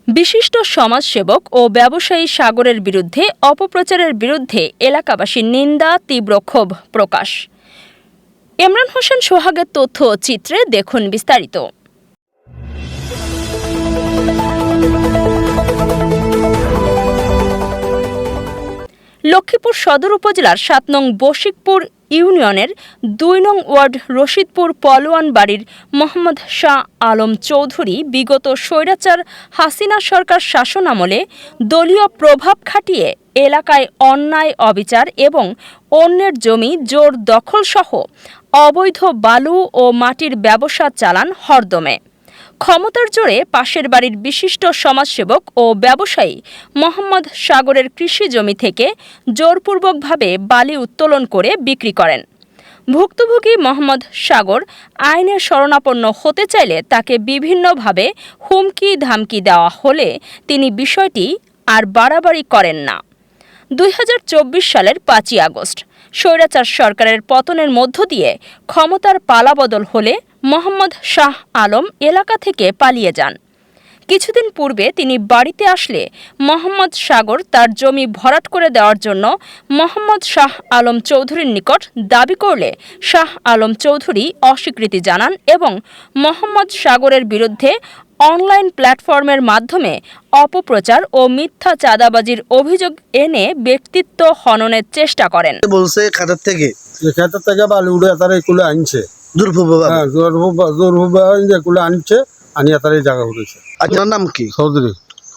বিশিষ্ট সমাজসেবক ও ব্যবসায়ী সাগরের বিরুদ্ধে অপপ্রচারের বিরুদ্ধে এলাকাবাসীর নিন্দা, তীব্র ক্ষোভ প্রকাশ। ইমরান হোসেন সোহাগের তথ্য ও চিত্রে দেখুন বিস্তারিত। লক্ষ্মীপুর সদর উপজেলার ৭ নং বশিকপুর ইউনিয়নের ২ নং ওয়ার্ড রশিদপুর পলোয়ান বাড়ির মোহাম্মদ শাহ আলম চৌধুরী বিগত স্বৈরাচার হাসিনা সরকার শাসনামলে দলীয় প্রভাব খাটিয়ে এলাকায় অন্যায়, অবিচার এবং অন্যের জমি জোর দখলসহ অবৈধ বালু ও মাটির ব্যবসা চালান হরদমে। ক্ষমতার জোরে পাশের বাড়ির বিশিষ্ট সমাজসেবক ও ব্যবসায়ী মোহাম্মদ সাগরের কৃষি জমি থেকে জোরপূর্বকভাবে বালি উত্তোলন করে বিক্রি করেন। ভুক্তভোগী মোহাম্মদ সাগর আইনের শরণাপন্ন হতে চাইলে তাকে বিভিন্নভাবে হুমকি ধামকি দেওয়া হলে তিনি বিষয়টি আর বাড়াবাড়ি করেন না। ২০২৪ সালের ৫ই আগস্ট স্বৈরাচার সরকারের পতনের মধ্য দিয়ে ক্ষমতার পালাবদল হলে মোহাম্মদ শাহ আলম এলাকা থেকে পালিয়ে যান। কিছুদিন পূর্বে তিনি বাড়িতে আসলে মোহাম্মদ সাগর তার জমি ভরাট করে দেওয়ার জন্য মোহাম্মদ শাহ আলম চৌধুরীর নিকট দাবি করলে শাহ আলম চৌধুরী অস্বীকৃতি জানান এবং মোহাম্মদ সাগরের বিরুদ্ধে অনলাইন প্ল্যাটফর্মের মাধ্যমে অপপ্রচার ও মিথ্যা চাঁদাবাজির অভিযোগ এনে ব্যক্তিত্ব হননের চেষ্টা করেন। বলছে খাতার থেকে বালি উড়ে তারা এগুলো আনছে, আনছে আনিয়া তারা এই জায়গা উঠেছে। আপনার নাম কি? চৌধুরী।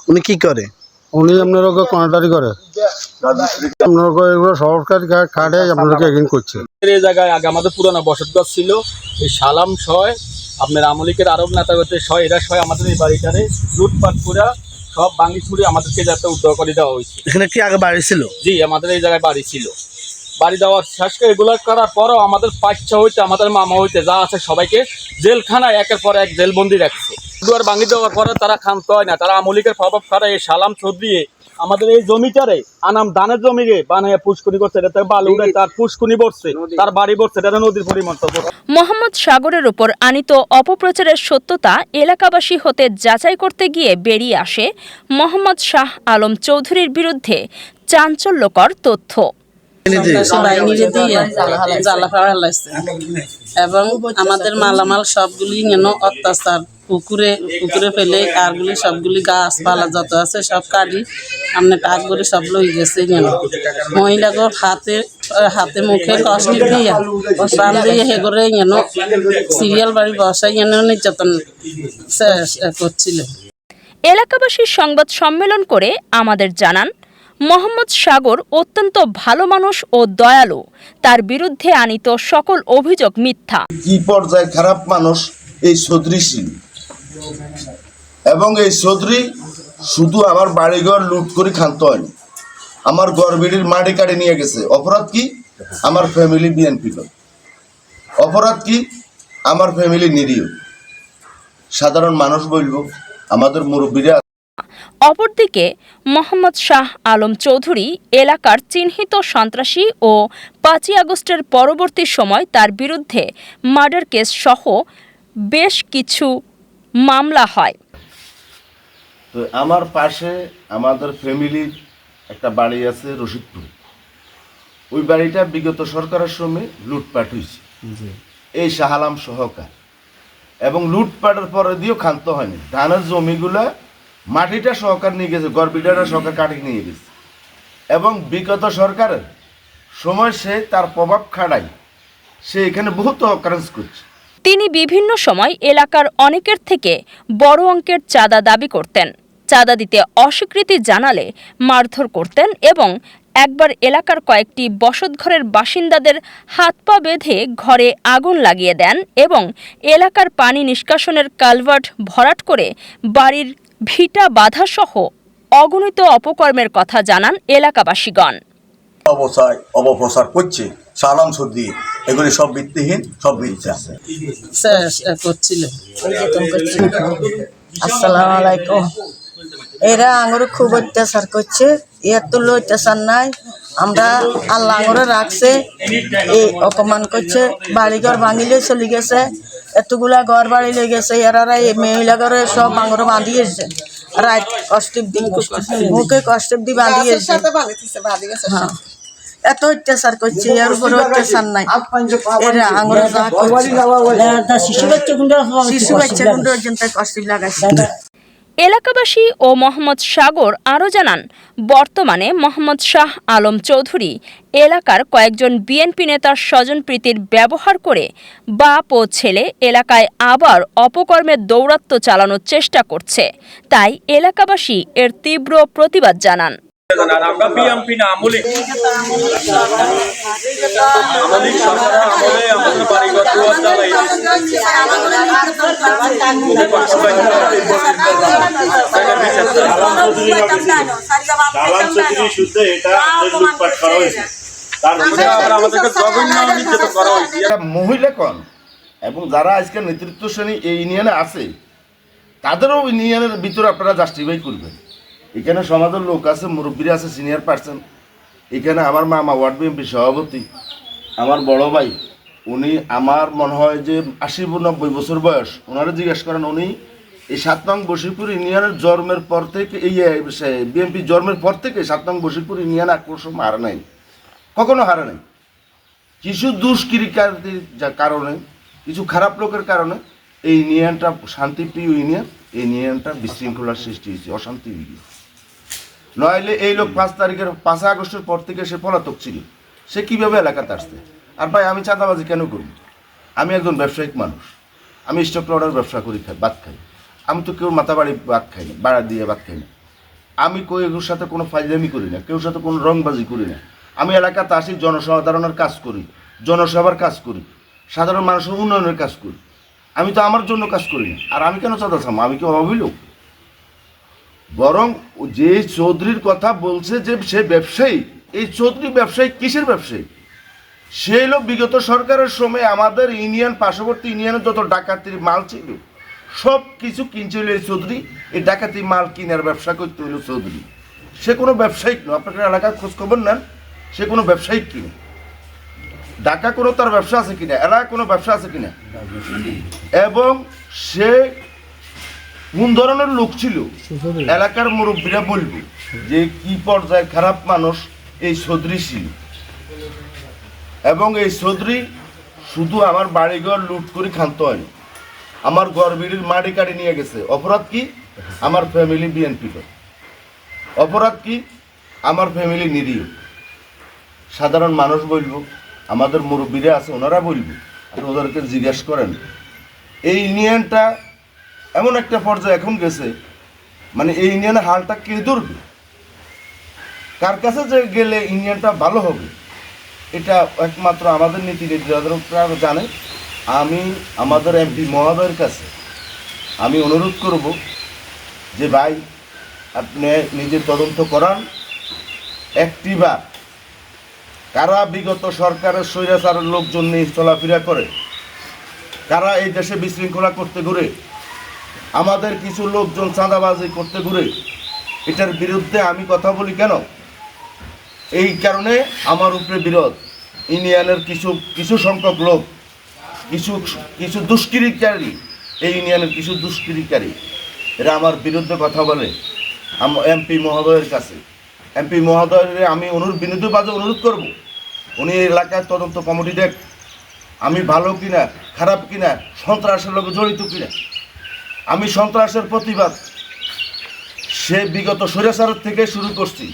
উনি কি করে? উনি আপনার কন্ট্রাক্টারি করে, আপনার সরকারি কার্ডে আপনাদেরকে এগেইন করছে। এই জায়গায় আগে আমাদের পুরানো বসতঘর ছিল, এই সালাম শয় আপনার আমলিকের আরব নেতা করতে শয়, এরা শয় আমাদের এই বাড়িটারে লুটপাট করে সব ভাঙি ছুড়ে আমাদেরকে যাতে উদ্ধার করে দেওয়া হয়েছে। এখানে কি আগে বাড়ি ছিল? জি, আমাদের এই জায়গায় বাড়ি ছিল। বাড়ি দেওয়ার শেষ করে এগুলো করার পরও আমাদের বাচ্চা হইতে, আমাদের মামা হইতে যা আছে সবাইকে জেলখানায় একের পর এক জেলবন্দি রাখছে। দুয়ার ভাঙি দেওয়ার পরে তারা ক্ষান্ত হয় না, তারা আমলিকের প্রভাব খারা এই সালাম চৌধুরী আমাদের এই জমিটারে আনাম ধানের জমিরে বানিয়ে পুষ্কুনি করছে, এটা বালু উড়ে তার পুষ্কুনি বসছে, তার বাড়ি বসছে, এটা নদীর পরিমাণ। মোহাম্মদ সাগরের উপর আনিত অপপ্রচারের সত্যতা এলাকাবাসী হতে যাচাই করতে গিয়ে বেরিয়ে আসে মোহাম্মদ শাহ আলম চৌধুরীর বিরুদ্ধে চাঞ্চল্যকর তথ্য। এবং আমাদের মালামাল সবগুলি যেন অত্যাচার পুকুরে ফেলে, কারগুলি সবগুলি গাছপালা যত আছে সব কাটি আমনে টাক করে সব লই গেছে। যেন মহিলাগর হাতে মুখে কষ্ট দিয়ে প্রাণ দিয়ে হে করে যেন সিরিয়াল বাড়ি বসাই যেন নির্যাতন করছিল। এলাকাবাসীর সংবাদ সম্মেলন করে আমাদের জানান, মোহাম্মদ সাগর অত্যন্ত ভালো মানুষ ও দয়ালু, তার বিরুদ্ধে আনিত সকল অভিযোগ মিথ্যা। কি পর্যায়ে খারাপ মানুষ এই চৌধুরী সিং, এবং এই চৌধুরী শুধু আমার বাড়িঘর লুট করে খান্ত হয়নি, আমার গড়বিড়ির মাটি কাটে নিয়ে গেছে। অপরাধ কি? আমার ফ্যামিলি বিএনপি লোক। অপরাধ কি? আমার ফ্যামিলি নিরীহ সাধারণ মানুষ বলবো, আমাদের মুরব্বীরা। অপরদিকে মোহাম্মদ শাহ আলম চৌধুরী এলাকার চিহ্নিত সন্ত্রাসী ও ৫ই আগস্টের পরবর্তী সময় তার বিরুদ্ধে মার্ডার কেস সহ বেশ কিছু মামলা হয়। তো আমার পাশে আমাদের ফ্যামিলির একটা বাড়ি আছে রশিদপুর, ওই বাড়িটা বিগত সরকারের সময় লুটপাট হয়েছে এই শাহ আলম সহকার, এবং লুটপাটের পরে দিয়েও ক্ষান্ত হয়নি। ধানের জমিগুলা মাটিটা সরকার নিয়ে গেছে, গড়বিটাটা সরকার কাটিয়ে নিয়ে গেছে, এবং বিগত সরকারের সময় সে তার প্রভাব খাড়াই সে এখানে বহুত অকারেন্স করছে। তিনি বিভিন্ন সময় এলাকার অনেকের থেকে বড় অঙ্কের চাঁদা দাবি করতেন। চাঁদা দিতে অস্বীকৃতি জানালে মারধর করতেন এবং একবার এলাকার কয়েকটি বসতঘরের বাসিন্দাদের হাত পা বেঁধে ঘরে আগুন লাগিয়ে দেন এবং এলাকার পানি নিষ্কাশনের কালভার্ট ভরাট করে বাড়ির ভিটা বাধাসহ অগণিত অপকর্মের কথা জানান এলাকাবাসীগণ। অপপ্রচার করছে সালাম সর্দি, এগুলি সব ভিত্তিহীন, সব মিথ্যা করছিল। আসসালামু আলাইকুম। এরা আঙুরে খুব অত্যাচার করছে, এর তুলো অত্যাচার নাই। আমরা আল্লাহ আঙুরে রাখছে, এই অপমান করছে। বাড়িঘর ভাঙিলে চলে গেছে, এতগুলা ঘর বাড়ি লেগে গেছে। এরা এই মহিলা ঘরে সব আঙুরে বাঁধিয়েছে। রাত কষ্টের দিন মুখে কষ্টের দিন বাঁধিয়েছে হ্যাঁ এত অত্যাচার করছে এর উপরে অত্যাচার নাই এরা আঙুল যা করছে শিশু বাচ্চা গুন্ড পর্যন্ত কষ্ট লাগাইছে এলাকাবাসী ও মোহাম্মদ সাগর আরও জানান, বর্তমানে মোহাম্মদ শাহ আলম চৌধুরী এলাকার কয়েকজন বিএনপি নেতার স্বজনপ্রীতির ব্যবহার করে বাপ ও ছেলে এলাকায় আবার অপকর্মের দৌরাত্ম্য চালানোর চেষ্টা করছে। তাই এলাকাবাসী এর তীব্র প্রতিবাদ জানান। আমরা বিএমপি না আমলে সরকারের আমলে আমাদের বাড়িঘর দুয়ার জ্বালাই মহিলা কন এবং যারা আজকে নেতৃত্ব শ্রেণী এই ইউনিয়নে আছে তাদেরও ইউনিয়নের ভিতরে আপনারা জাস্টিফাই করবেন। এখানে সমাজের লোক আছে, মুরব্বীরা আছে, সিনিয়র পার্সন। এখানে আমার মামা ওয়ার্ড বিএনপি সভাপতি, আমার বড় ভাই, উনি আমার মনে হয় যে 80-90 বছর বয়স। ওনারা জিজ্ঞেস করেন, উনি এই 7 নং বশিরপুর ইউনিয়নের জন্মের পর থেকে এই বিএনপি জন্মের পর থেকে 7 নং বশিরপুর ইউনিয়ন আক্রোশ হারে নাই, কখনো হারে নাই। কিছু দুষ্কৃতিকারীর কারণে, কিছু খারাপ লোকের কারণে এই ইউনিয়নটা শান্তিপ্রিয় ইউনিয়ন, এই ইউনিয়নটা বিশৃঙ্খলার সৃষ্টি হয়েছে, অশান্তি হয়ে গিয়েছে। নইলে এই লোক 5 আগস্টের পর থেকে সে পলাতক ছিল, সে কীভাবে এলাকাতে আসছে? আর ভাই আমি চাঁদাবাজি কেন করি? আমি একজন ব্যবসায়িক মানুষ, আমি স্টক লডার ব্যবসা করি, ভাত খাই। আমি তো কেউ মাথা বাড়ি ভাত খাই না, বাড়া দিয়ে ভাত খাই না। আমি কেউর সাথে কোনো ফাইজলামি করি না, কেউর সাথে কোনো রংবাজি করি না। আমি এলাকাতে আসি, জনসাধারণের কাজ করি, জনসেবার কাজ করি, সাধারণ মানুষের উন্নয়নের কাজ করি। আমি তো আমার জন্য কাজ করি না। আর আমি কেন চাঁদা চাম? আমি কি অভাবী লোক? বরং যে চৌধুরীর কথা বলছে যে সে ব্যবসায়ী, এই চৌধুরী ব্যবসায়ী কিসের ব্যবসায়ী? সে লোক বিগত সরকারের সময় আমাদের ইউনিয়ন, পার্শ্ববর্তী ইউনিয়নের যত ডাকাতির মাল ছিল সব কিছু কিনছিল এই চৌধুরী। এই ডাকাতি মাল কিনার ব্যবসা করতে হইল চৌধুরী। সে কোনো ব্যবসায়িক নয়। আপনার এলাকার খোঁজখবর নেন, সে কোনো ব্যবসায়িক কিনা। ঢাকা কোনো তার ব্যবসা আছে কিনা, এলাকা কোনো ব্যবসা আছে কিনা, এবং সে কোন ধরনের লোক ছিল এলাকার মুরব্বীরা বলবে যে কি পর্যায়ে খারাপ মানুষ এই চৌধুরী ছিল। এবং এই চৌধুরী শুধু আমার বাড়িঘর লুট করে খান্ত হয়নি, আমার ঘর বিড়ির মাটি কাটি নিয়ে গেছে। অপরাধ কি? আমার ফ্যামিলি বিএনপি করে। অপরাধ কি? আমার ফ্যামিলি নিরীহ। সাধারণ মানুষ বলবো, আমাদের মুরব্বীরা আছে ওনারা বলবো, আর ওদেরকে জিজ্ঞেস করেন। এই ইউনিয়নটা এমন একটা পর্যায়ে এখন গেছে, মানে এই ইউনিয়নের হালটা কে ধরবে? কার কাছে যে গেলে ইউনিয়নটা ভালো হবে, এটা একমাত্র আমাদের নীতি নির্ধারকরা জানে। আমি আমাদের এমপি মহোদয়ের কাছে আমি অনুরোধ করব যে ভাই আপনি নিজের তদন্ত করান। একটিবার কারা বিগত সরকারের স্বৈরাচারের লোকজন নিয়ে চলাফেরা করে, কারা এই দেশে বিশৃঙ্খলা করতে ঘুরে, আমাদের কিছু লোকজন চাঁদাবাজি করতে ঘুরে, এটার বিরুদ্ধে আমি কথা বলি কেন? এই কারণে আমার উপরে বিরোধ। ইউনিয়নের কিছু সংখ্যক লোক, কিছু দুষ্কৃতিকারী, এই ইউনিয়নের কিছু দুষ্কৃতিকারী, এরা আমার বিরুদ্ধে কথা বলে এমপি মহোদয়ের কাছে। এমপি মহোদয়ের আমি বিনীতভাবে অনুরোধ করব, উনি এলাকায় তদন্ত কমিটি দেখ, আমি ভালো কিনা খারাপ কিনা, সন্ত্রাসের লোক জড়িত কিনা। আমি সন্ত্রাসের প্রতিবাদ সে বিগত স্বৈরাচার থেকে শুরু করছি,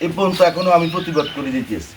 এ পর্যন্ত এখনো আমি প্রতিবাদ করে দিতেছি।